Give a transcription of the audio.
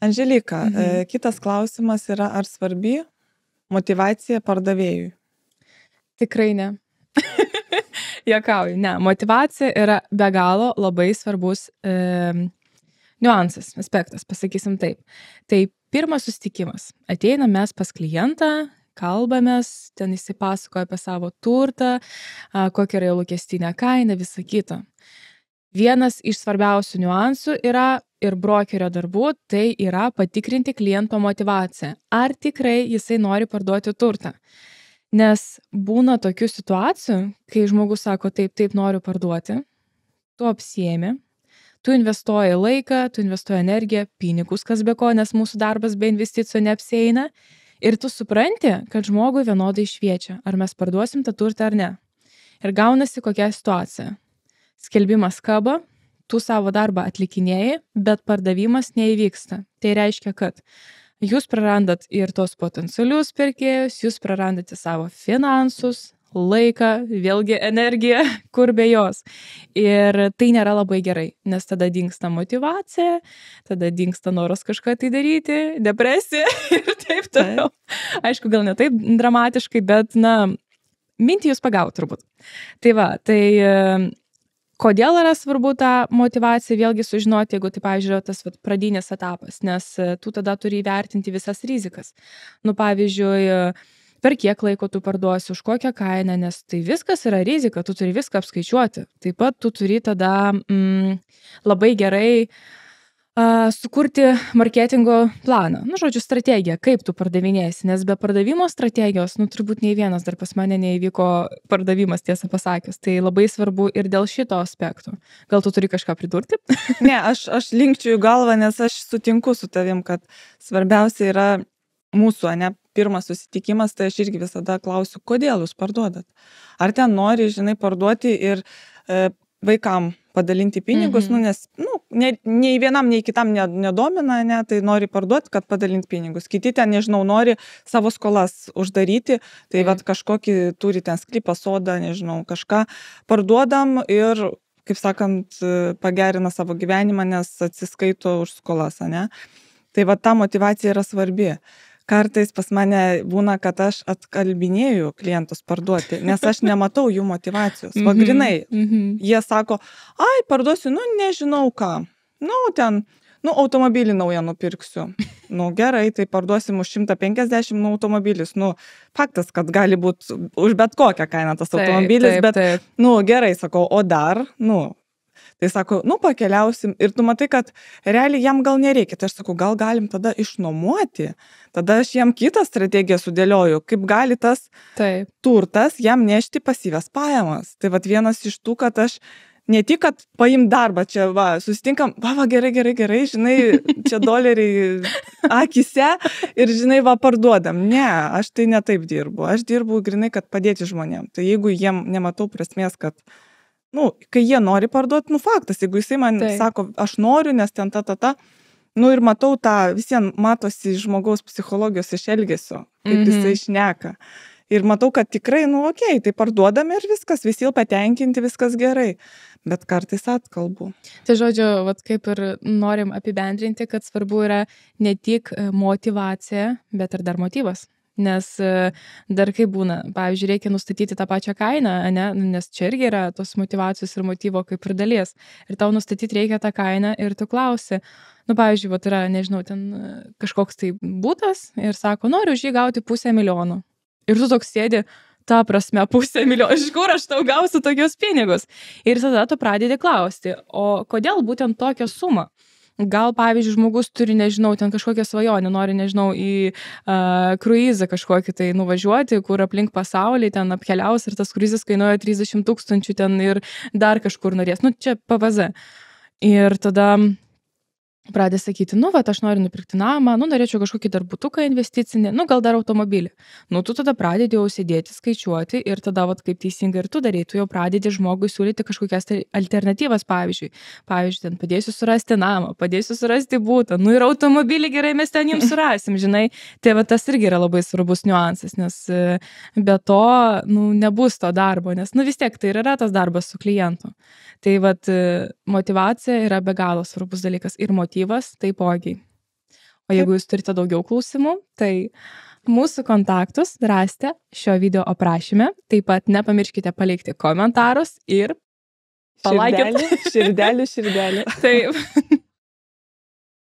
Anželika, kitas klausimas yra, ar svarbi motyvacija pardavėjui? Tikrai ne. Juokauju, ne. Motyvacija yra be galo labai svarbus niuansas, aspektas, pasakysim taip. Tai pirmas susitikimas. Ateinam mes pas klientą, kalbamės, ten jisai pasakoja apie savo turtą, kokia yra jo lūkestinė kaina, visa kita. Vienas iš svarbiausių niuansų yra ir brokerio darbų, tai yra patikrinti kliento motyvaciją. Ar tikrai jisai nori parduoti turtą? Nes būna tokių situacijų, kai žmogus sako, taip noriu parduoti, tu apsiėmi, tu investuoji laiką, tu investuoji energiją, pinigus, kas be ko, nes mūsų darbas be investicijų neapsieina, ir tu supranti, kad žmogui vienodai šviečia, ar mes parduosim tą turtą ar ne. Ir gaunasi kokia situacija. Skelbimas kaba, tu savo darbą atlikinėjai, bet pardavimas neįvyksta. Tai reiškia, kad jūs prarandat ir tos potencialius pirkėjus, jūs prarandate savo finansus, laiką, vėlgi energiją, kur be jos. Ir tai nėra labai gerai, nes tada dingsta motyvacija, tada dingsta noras kažką tai daryti, depresija ir taip toliau. Aišku, gal ne taip dramatiškai, bet, mintį jūs pagaut turbūt. Tai va, kodėl yra svarbu tą motyvaciją vėlgi sužinoti, jeigu tai, pavyzdžiui, tas pradinis etapas, nes tu tada turi įvertinti visas rizikas. Pavyzdžiui, per kiek laiko tu parduosi, už kokią kainą, nes tai viskas yra rizika, tu turi viską apskaičiuoti. Taip pat tu turi tada labai gerai sukurti marketingo planą. Žodžiu, strategiją, kaip tu pardavinėsi, nes be pardavimo strategijos, turbūt nei vienas dar pas mane neįvyko pardavimas, tiesą pasakius. Tai labai svarbu ir dėl šito aspektų. Gal tu turi kažką pridurti? Ne, aš linkčiau galvą, nes aš sutinku su tavim, kad svarbiausia yra mūsų, pirmas susitikimas, tai aš irgi visada klausiu, kodėl jūs parduodat. Ar ten nori, parduoti ir vaikam padalinti pinigus, nes nei vienam, nei kitam nedomina, tai nori parduoti, kad padalinti pinigus. Kiti ten, nori savo skolas uždaryti, tai kažkokį turi ten sklypą, sodą, kažką parduodam ir, kaip sakant, pagerina savo gyvenimą, nes atsiskaito už skolas, Tai ta motyvacija yra svarbi. Kartais pas mane būna, kad aš atkalbinėju klientus parduoti, nes aš nematau jų motyvacijos. Grinai, jie sako, parduosiu, nežinau ką. Automobilį naują nupirksiu. Gerai, tai parduosim už 150 automobilis. Faktas, kad gali būti už bet kokią kainą tas automobilis, bet, gerai, sakau, o dar, Tai sako, pakeliausim ir tu matai, kad realiai jam gal nereikia. Tai aš sakau, gal galim tada išnuomoti. Tada aš jam kitą strategiją sudėlioju, kaip gali tas turtas jam nešti pasyvias pajamas. Tai vienas iš tų, kad aš ne tik, kad paim darbą čia, susitinkam, gerai, čia doleriai akise ir, parduodam. Ne, aš tai ne taip dirbu. Aš dirbu grinai, kad padėti žmonėm. Tai jeigu jiem nematau prasmės, kad kai jie nori parduoti, faktas, jeigu jisai man sako, aš noriu, nes ten ir matau visiems matosi žmogaus psichologijos iš elgesio, kaip jisai šneka. Ir matau, kad tikrai, okei, tai parduodame ir viskas, visi patenkinti, viskas gerai. Bet kartais atkalbu. Tai žodžiu, kaip ir norim apibendrinti, kad svarbu yra ne tik motyvacija, bet ir dar motyvas. Nes dar kaip būna, pavyzdžiui, reikia nustatyti tą pačią kainą, nes čia irgi yra tos motyvacijos ir motyvo kaip ir dalies. Ir tau nustatyti reikia tą kainą ir tu klausi, pavyzdžiui, yra, ten kažkoks tai būtas ir sako, noriu už jį gauti 500 000. Ir tu toks sėdi, ta prasme, 500 000, iš kur aš tau gausiu tokius pinigus? Ir tada tu pradedi klausti, o kodėl būtent tokią sumą? Gal, pavyzdžiui, žmogus turi, ten kažkokią svajonę, nori, į kruizą kažkokį tai nuvažiuoti, kur aplink pasaulį ten apkeliaus ir tas kruizas kainuoja 30 000 ten ir dar kažkur norės. Čia PVZ. Ir tada pradė sakyti, aš noriu nupirkti namą, norėčiau kažkokį dar butuką investicinį, gal dar automobilį. Tu tada pradedi jau sėdėti, skaičiuoti ir tada, kaip teisingai ir tu darai, tu jau pradedi žmogui siūlyti kažkokias alternatyvas, pavyzdžiui, ten padėsiu surasti namą, padėsiu surasti butą, ir automobilį gerai mes ten jums surasim, Tai tas irgi yra labai svarbus niuansas, nes be to, nebus to darbo, nes, vis tiek tai yra tas darbas su klientu. Tai motyvacija yra be galo svarbus dalykas ir motyvas taipogi. O jeigu jūs turite daugiau klausimų, tai mūsų kontaktus rasite šio video aprašyme. Taip pat nepamirškite palikti komentarus ir Širdelį. Taip.